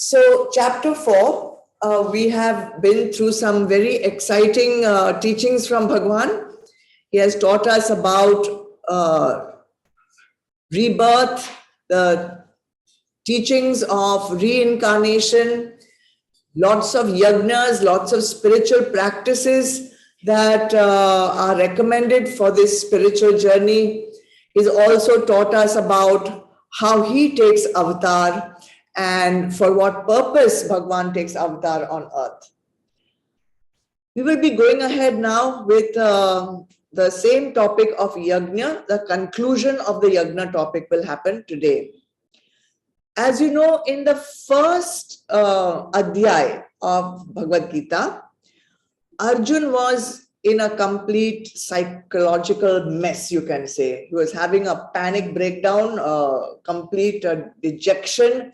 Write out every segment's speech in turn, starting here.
So, chapter 4, we have been through some very exciting teachings from Bhagwan. He has taught us about rebirth, the teachings of reincarnation, lots of yagnas, lots of spiritual practices that are recommended for this spiritual journey. He's also taught us about how he takes avatar and for what purpose Bhagwan takes avatar on earth. We will be going ahead now with the same topic of yagna. The conclusion of the yagna topic will happen today. As you know, in the first Adhyay of Bhagavad Gita, Arjun was in a complete psychological mess, you can say. He was having a panic breakdown, complete dejection.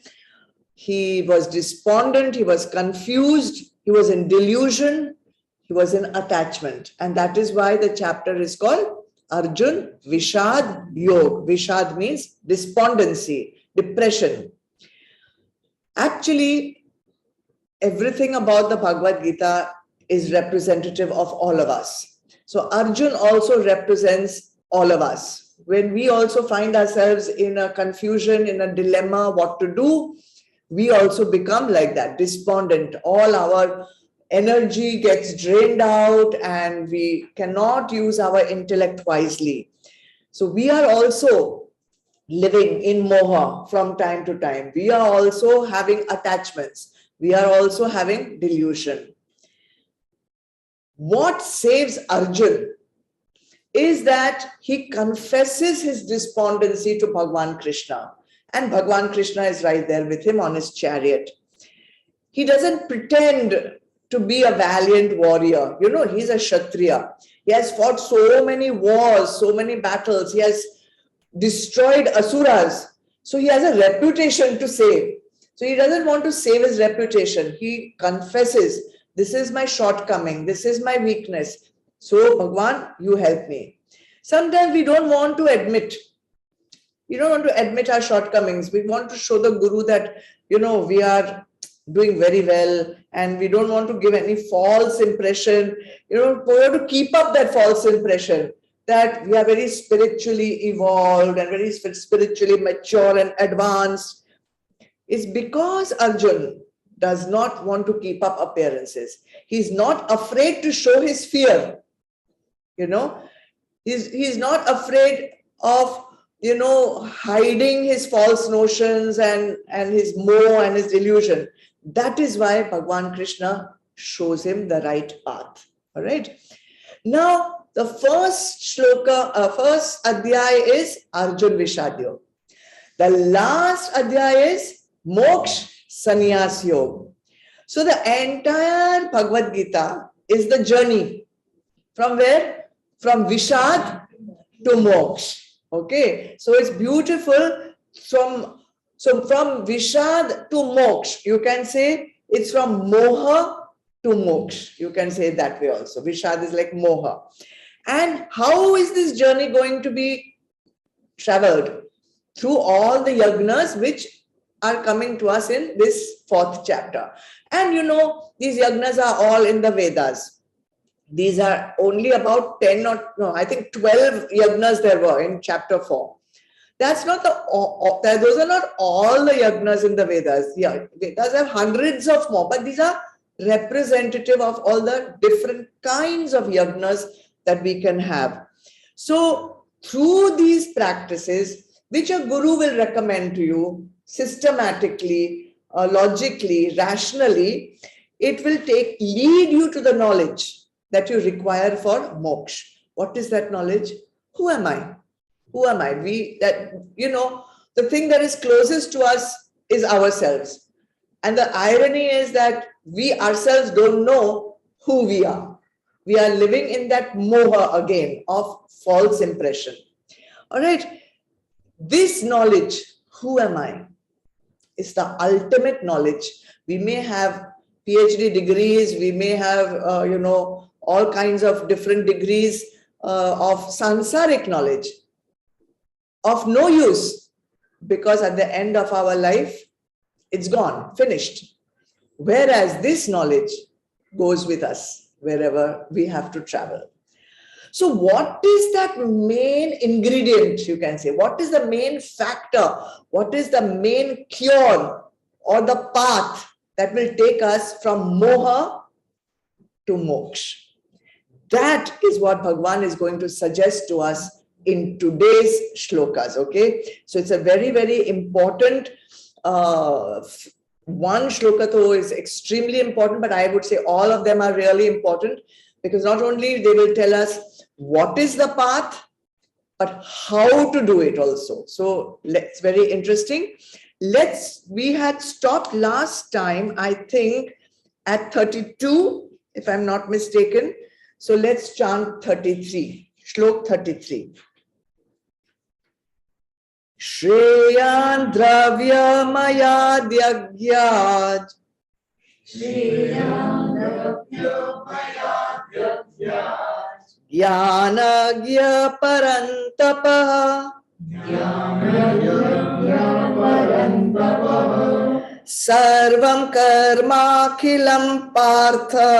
He was despondent, he was confused, he was in delusion, he was in attachment. And that is why the chapter is called Arjun Vishad Yog. Vishad means despondency, depression. Actually, everything about the Bhagavad Gita is representative of all of us. So Arjun also represents all of us. When we also find ourselves in a confusion, in a dilemma, what to do, we also become like that, despondent. All our energy gets drained out and we cannot use our intellect wisely. So we are also living in moha from time to time. We are also having attachments. We are also having delusion. What saves Arjun is that he confesses his despondency to Bhagwan Krishna. And Bhagwan Krishna is right there with him on his chariot. He doesn't pretend to be a valiant warrior. You know, he's a Kshatriya. He has fought so many wars, so many battles. He has destroyed asuras. So he has a reputation to save. So he doesn't want to save his reputation. He confesses, this is my shortcoming, this is my weakness. So Bhagwan, you help me. Sometimes we don't want to admit. We don't want to admit our shortcomings. We want to show the Guru that, you know, we are doing very well and we don't want to give any false impression. You know, we want to keep up that false impression that we are very spiritually evolved and very spiritually mature and advanced. It's because Arjun does not want to keep up appearances. He's not afraid to show his fear. You know, he's not afraid of, you know, hiding his false notions and his moh and his delusion. That is why Bhagwan Krishna shows him the right path. All right. Now, the first shloka, first adhyay is Arjun Vishad Yog. The last adhyay is Moksha Sannyas Yog. So the entire Bhagavad Gita is the journey. From where? From Vishad to Moksha. Okay, so it's beautiful. From Vishad to Moksha, you can say it's from Moha to Moksha. You can say it that way also. Vishad is like Moha. And how is this journey going to be traveled? Through all the yagnas which are coming to us in this fourth chapter. And you know, these yagnas are all in the Vedas. These are only about 10 or no, I think 12 yagnas there were in chapter 4. That's not those are not all the yagnas in the Vedas. Yeah, Vedas have hundreds of more, but these are representative of all the different kinds of yagnas that we can have. So through these practices, which a guru will recommend to you systematically, logically, rationally, it will lead you to the knowledge that you require for moksha. What is that knowledge? Who am I? Who am I? The thing that is closest to us is ourselves. And the irony is that we ourselves don't know who we are. We are living in that moha again of false impression. All right. This knowledge, who am I, is the ultimate knowledge. We may have PhD degrees, we may have, all kinds of different degrees of sansaric knowledge, of no use, because at the end of our life, It's gone, finished. Whereas this knowledge goes with us wherever we have to travel. So what is that main ingredient, you can say? What is the main factor? What is the main cure or the path that will take us from moha to moksha? That is what Bhagavan is going to suggest to us in today's shlokas, okay? So it's a very, very important one shloka though is extremely important, but I would say all of them are really important, because not only they will tell us what is the path, but how to do it also. So it's very interesting. We had stopped last time, I think, at 32, if I'm not mistaken. So let's chant 33, Shlok 33. Shreyan Dravyamaya Dhyagyat Jnanagya Parantapah Sarvam Karmakhilam Partha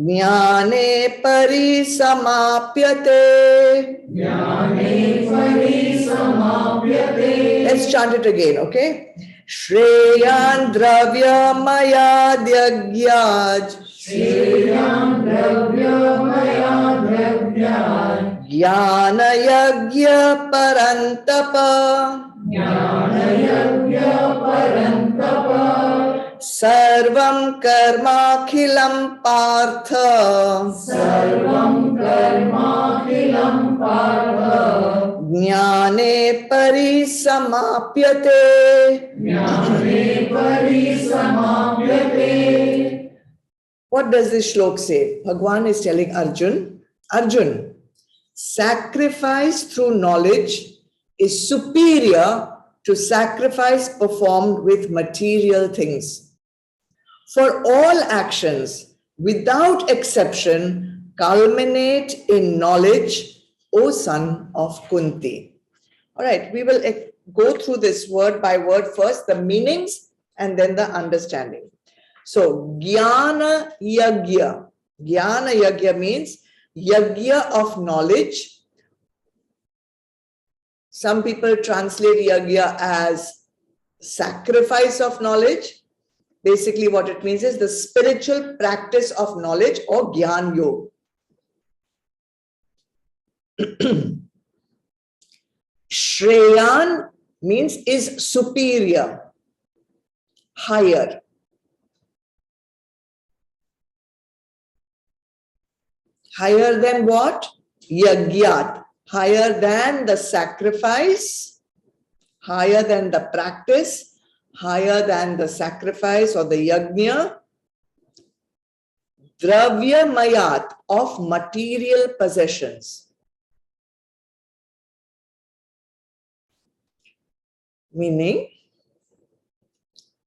Jnane Parisamapyate. Let's chant it again, okay? Shreyan Dravyamaya Dhyagyat Jnana Yagya Parantapa Sarvam Karmakhilam Partha Jnane Parisamapyate. What does this shlok say? Bhagavan is telling Arjun, Arjun, sacrifice through knowledge is superior to sacrifice performed with material things. For all actions, without exception, culminate in knowledge, O son of Kunti. All right, we will go through this word by word first, the meanings and then the understanding. So, Jnana Yagya. Jnana Yagya means Yagya of knowledge. Some people translate Yagya as sacrifice of knowledge. Basically, what it means is the spiritual practice of knowledge, or Gyan Yoga. Shreyan means is superior, higher. Higher than what? Yagyat. Higher than the sacrifice, higher than the practice, higher than the sacrifice or the yajna. Dravya mayat, of material possessions. Meaning,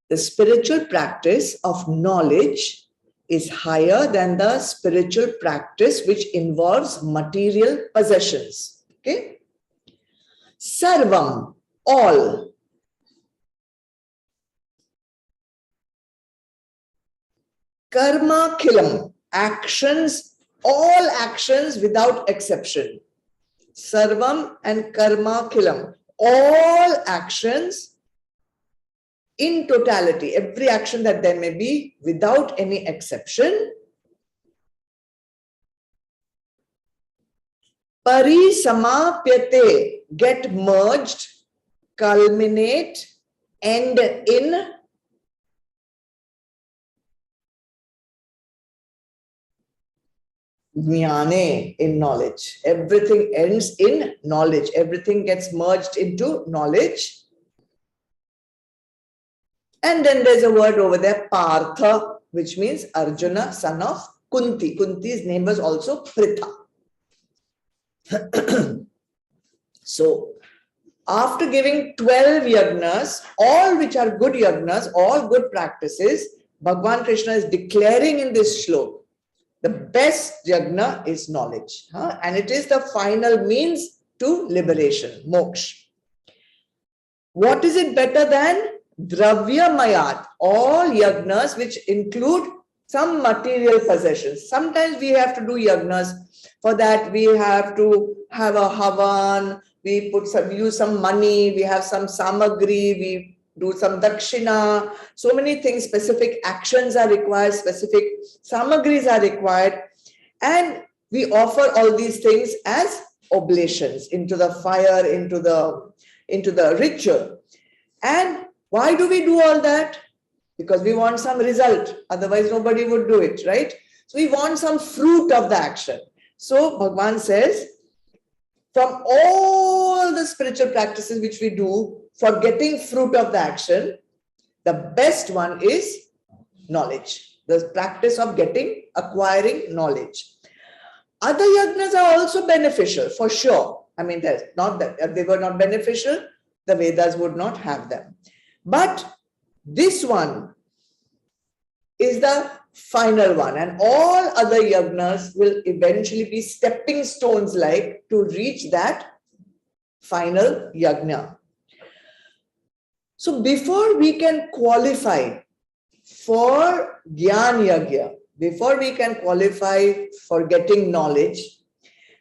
the spiritual practice of knowledge is higher than the spiritual practice which involves material possessions. Okay? Sarvam, all. Karma khilam, actions, all actions without exception. Sarvam and karma khilam, all actions in totality, every action that there may be without any exception. Parisamapyate, get merged, culminate, end in jnane, in knowledge. Everything ends in knowledge. Everything gets merged into knowledge. And then there's a word over there, Partha, which means Arjuna, son of Kunti. Kunti's name was also Pritha. So, after giving 12 yagnas, all which are good yagnas, all good practices, Bhagavan Krishna is declaring in this shlok, the best yagna is knowledge. And it is the final means to liberation, moksha. What is it better than? Dravya mayat, all yagnas which include some material possessions. Sometimes we have to do yagnas. For that, we have to have a havan, we use some money, we have some samagri, we do some dakshina. So many things, specific actions are required, specific samagris are required. And we offer all these things as oblations into the fire, into the ritual. And why do we do all that? Because we want some result. Otherwise, nobody would do it, right? So we want some fruit of the action. So Bhagavan says, from all the spiritual practices which we do for getting fruit of the action, the best one is knowledge. The practice of acquiring knowledge. Other yagnas are also beneficial, for sure. I mean, there's not that if they were not beneficial, the Vedas would not have them. But this one is the final one, and all other yagnas will eventually be stepping stones like to reach that final yagna. So before we can qualify for Gyan Yagya, before we can qualify for getting knowledge,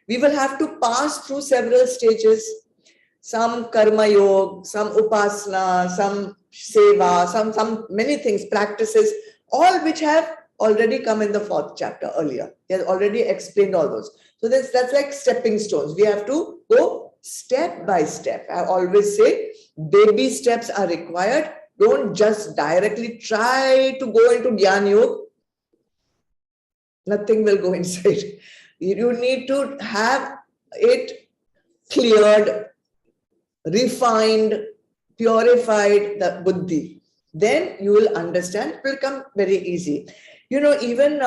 we will have to pass through several stages. Some karma yoga, some upasana, some seva, some many things, practices, all which have already come in the 4th chapter earlier. He has already explained all those. So that's like stepping stones. We have to go step by step. I always say baby steps are required. Don't just directly try to go into Gyan Yoga. Nothing will go inside. You need to have it cleared, refined, purified, the buddhi. Then you will understand. It will come very easy. You know, even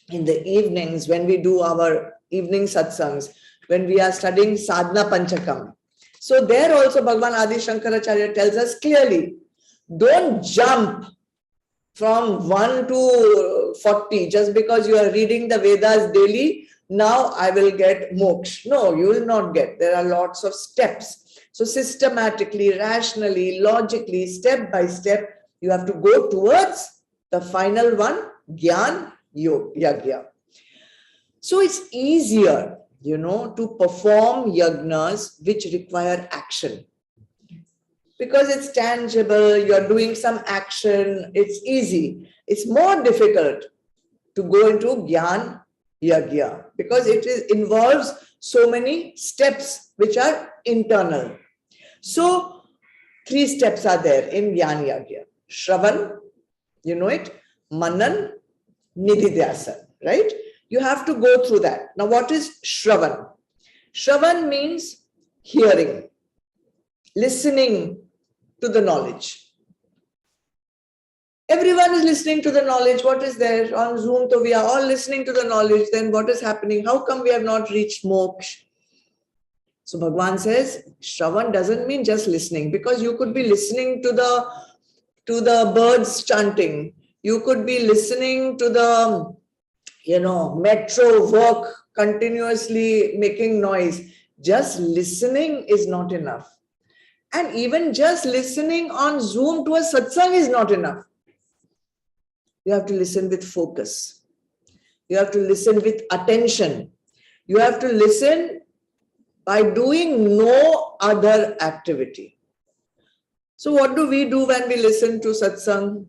in the evenings when we do our evening satsangs, when we are studying sadhana panchakam. So there also Bhagavan Adi Shankaracharya tells us clearly, don't jump from 1 to 40 just because you are reading the Vedas daily. Now I will get moksha. No, you will not get. There are lots of steps. So systematically, rationally, logically, step by step, you have to go towards the final one, Gyan Yagya. So it's easier, to perform yagnas which require action. Because it's tangible, you're doing some action, it's easy. It's more difficult to go into Gyan Yagya because it involves so many steps which are internal. So 3 steps are there in Gyan Yagya. Shravan, you know it, Manan, Nididhyasa, right? You have to go through that. Now what is Shravan? Shravan means hearing, listening to the knowledge. Everyone is listening to the knowledge. What is there? On Zoom, so we are all listening to the knowledge. Then what is happening? How come we have not reached moksha? So Bhagavan says, Shravan doesn't mean just listening, because you could be listening to the birds chanting. You could be listening to the, metro work continuously making noise. Just listening is not enough. And even just listening on Zoom to a satsang is not enough. You have to listen with focus. You have to listen with attention. You have to listen by doing no other activity. So what do we do when we listen to satsang?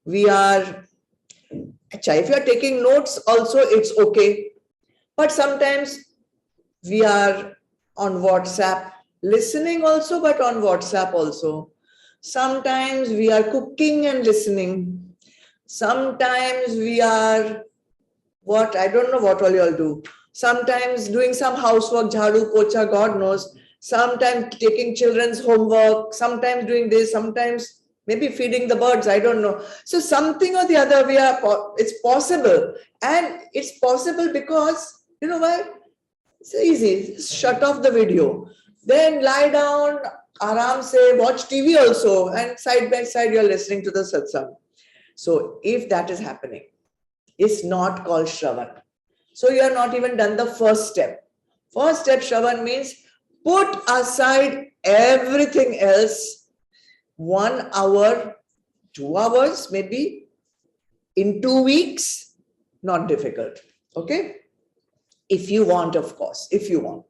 If you are taking notes also, it's okay. But sometimes we are on WhatsApp, listening also, but on WhatsApp also. Sometimes we are cooking and listening. Sometimes we are, I don't know what all you all do. Sometimes doing some housework, jhadu, pocha, God knows. Sometimes taking children's homework. Sometimes doing this. Sometimes maybe feeding the birds. I don't know. So something or the other, it's possible. And it's possible because, you know why? It's easy. Just shut off the video. Then lie down, aram se, watch TV also, and side by side you're listening to the satsang. So if that is happening, it's not called Shravan. So you have not even done the first step. First step, Shravan, means put aside everything else, 1 hour, 2 hours, maybe in 2 weeks, not difficult. Okay? If you want, of course, if you want.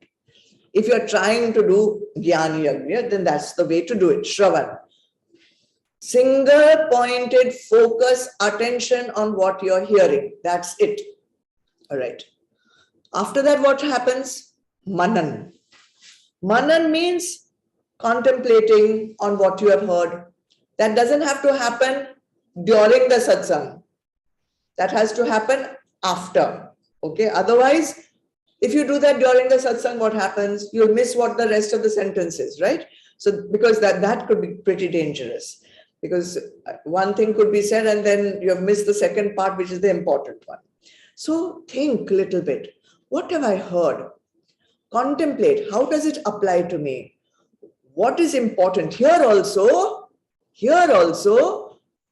If you're trying to do Jnana Yagna, then that's the way to do it. Shravan. Single pointed focus, attention on what you're hearing. That's it. All right. After that, what happens? Manan. Manan means contemplating on what you have heard. That doesn't have to happen during the satsang. That has to happen after. Okay. Otherwise, if you do that during the satsang, what happens? You'll miss what the rest of the sentence is, right? So, because that could be pretty dangerous. Because one thing could be said and then you have missed the second part, which is the important one. So think a little bit. What have I heard? Contemplate. How does it apply to me? What is important? Here also,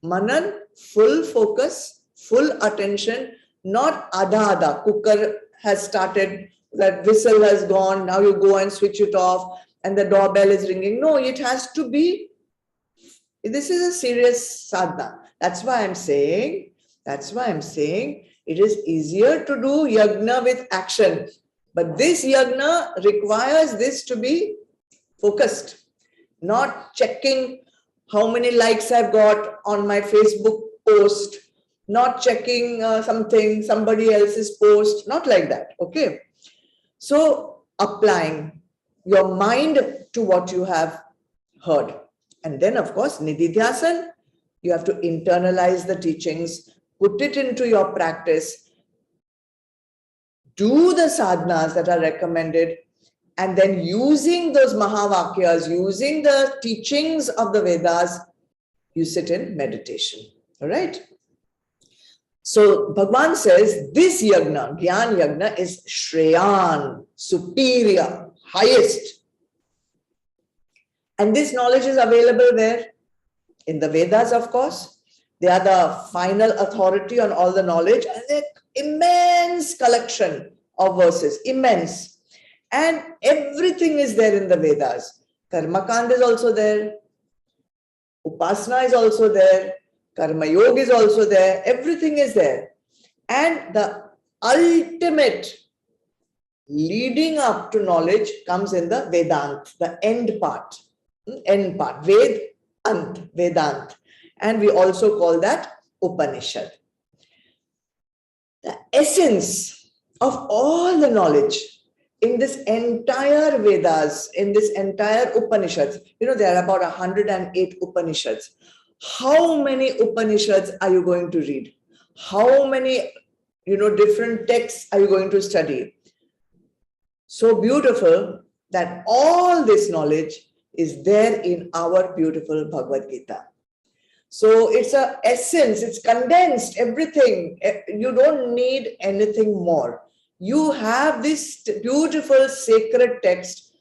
Manan, full focus, full attention, not adha. Cooker has started, that whistle has gone, now you go and switch it off and the doorbell is ringing. No, it has to be. This is a serious sadhana. That's why I'm saying it is easier to do yagna with action. But this yagna requires this to be focused, not checking how many likes I've got on my Facebook post, not checking somebody else's post, not like that. Okay. So applying your mind to what you have heard. And then, of course, nididhyasan, you have to internalize the teachings, put it into your practice, do the sadhanas that are recommended, and then using those mahavakyas, using the teachings of the Vedas, you sit in meditation. All right? So, Bhagavan says this yagna, Jnana Yagna, is Shreyan, superior, highest. And this knowledge is available where? In the Vedas, of course. They are the final authority on all the knowledge, and an immense collection of verses, immense. And everything is there in the Vedas. Karmakand is also there. Upasana is also there. Karma Yoga is also there. Everything is there. And the ultimate leading up to knowledge comes in the Vedant, the end part. Vedant. And we also call that Upanishad. The essence of all the knowledge in this entire Vedas, in this entire Upanishads, there are about 108 Upanishads. How many Upanishads are you going to read? How many, different texts are you going to study? So beautiful that all this knowledge is there in our beautiful Bhagavad Gita. So it's an essence, it's condensed, everything. You don't need anything more. You have this beautiful sacred text.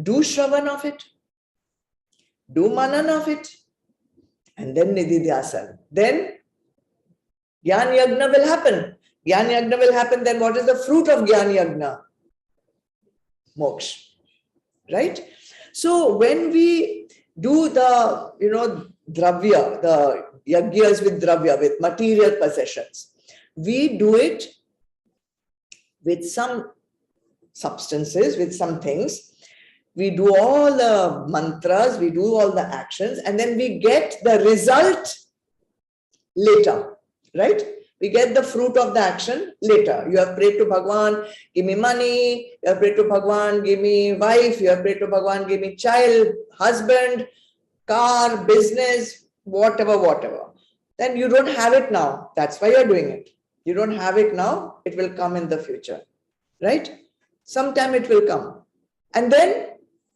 Do Shravan of it. Do Manan of it. And then Nididhyasan. Then Jnana Yagna will happen. Jnana Yagna will happen. Then what is the fruit of Jnana Yagna? Moksha. Right? So when we do the, dravya, the yagyas with dravya, with material possessions, we do it with some substances, with some things. We do all the mantras, we do all the actions, and then we get the result later, right? We get the fruit of the action later. You have prayed to Bhagwan, give me money. You have prayed to Bhagwan, give me wife. You have prayed to Bhagwan, give me child, husband, car, business, whatever. Then you don't have it now. That's why you're doing it. You don't have it now. It will come in the future, right? Sometime it will come. And then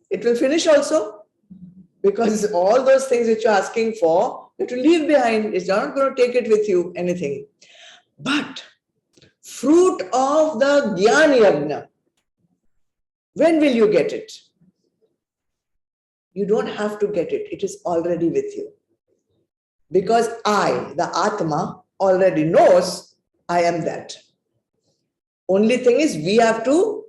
it will finish also, because all those things which you're asking for, you have to leave behind. It's not going to take it with you, anything. But fruit of the Jnana Yagna, when will you get it? You don't have to get it. It is already with you. Because I, the Atma, already knows I am that. Only thing is we have to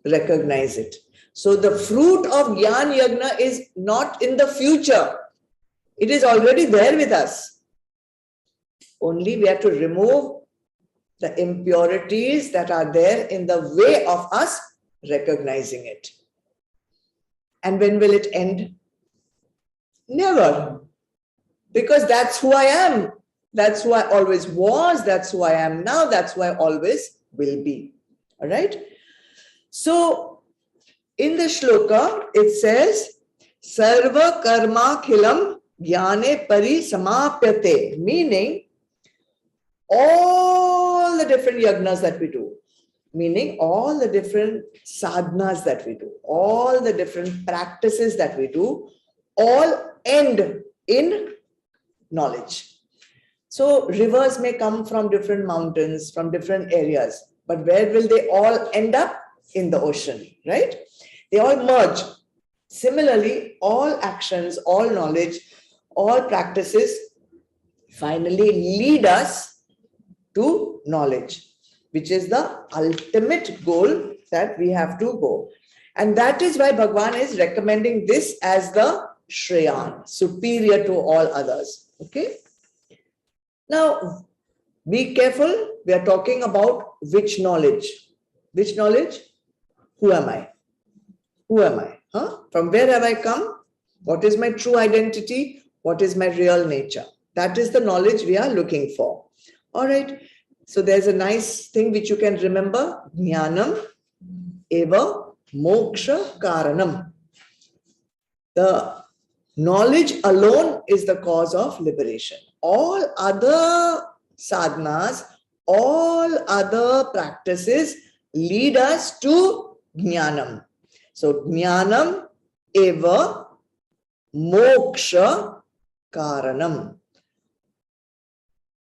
recognize it. So the fruit of Jnana Yagna is not in the future. It is already there with us. Only we have to remove the impurities that are there in the way of us recognizing it. And when will it end? Never. Because that's who I am. That's who I always was. That's who I am now. That's who I always will be. All right? So, in the shloka, it says, Sarva karma khilam jnane pari samapyate, meaning all the different yagnas that we do, meaning all the different sadhanas that we do, all the different practices that we do, all end in knowledge. So rivers may come from different mountains, from different areas, but where will they all end up? In the ocean, right? They all merge. Similarly, all actions, all knowledge, all practices finally lead us to knowledge, which is the ultimate goal that we have to go. And that is why Bhagavan is recommending this as the Shreyan, superior to all others. Okay? Now, be careful. We are talking about which knowledge? Which knowledge? Who am I? Who am I? Huh? From where have I come? What is my true identity? What is my real nature? That is the knowledge we are looking for. All right. So there's a nice thing which you can remember. Jnanam eva moksha karanam. The knowledge alone is the cause of liberation. All other sadhanas, all other practices lead us to Jnanam. So, Jnanam eva moksha karanam.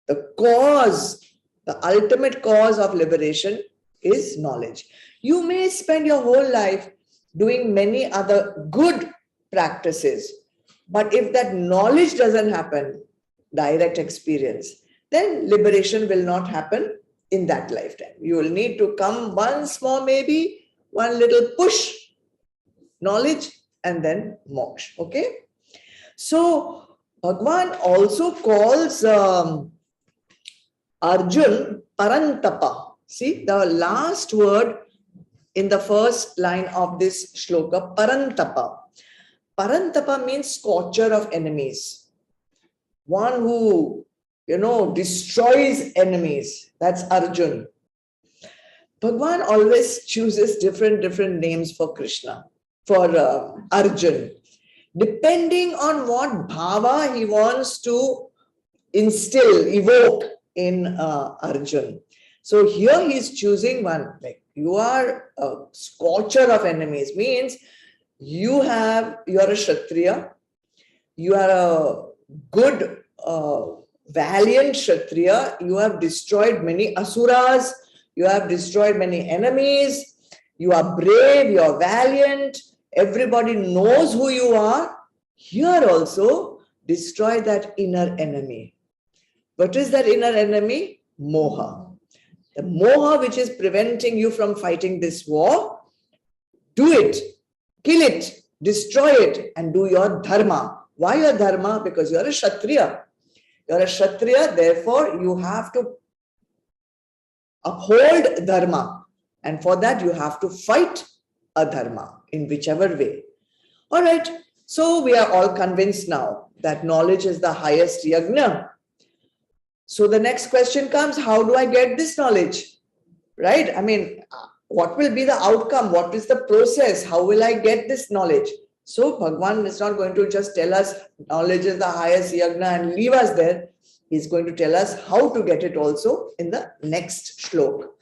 The cause, the ultimate cause of liberation is knowledge. You may spend your whole life doing many other good practices, but if that knowledge doesn't happen, direct experience, then liberation will not happen in that lifetime. You will need to come once more, maybe one little push, knowledge, and then moksha. Okay? So, Bhagavan also calls Arjun Parantapa. See, the last word in the first line of this shloka, Parantapa. Parantapa means scorcher of enemies. One who, destroys enemies. That's Arjun. Bhagavan always chooses different names for Krishna, for Arjun, depending on what bhava he wants to instill, evoke in Arjun. So here he's choosing one, like you are a scorcher of enemies, means you are a Kshatriya, you are a good, valiant Kshatriya, you have destroyed many asuras, you have destroyed many enemies, you are brave, you are valiant, everybody knows who you are. Here also, destroy that inner enemy. What is that inner enemy? Moha. The moha which is preventing you from fighting this war, do it, kill it, destroy it, and do your dharma. Why your dharma? Because you are a Kshatriya. You are a Kshatriya, therefore you have to uphold dharma, and for that you have to fight adharma in whichever way. All right, so we are all convinced now that knowledge is the highest yagna. So the next question comes, how do I get this knowledge? Right? I mean, what will be the outcome? What is the process? How will I get this knowledge? So Bhagavan is not going to just tell us knowledge is the highest yagna and leave us there. He's going to tell us how to get it also in the next shloka.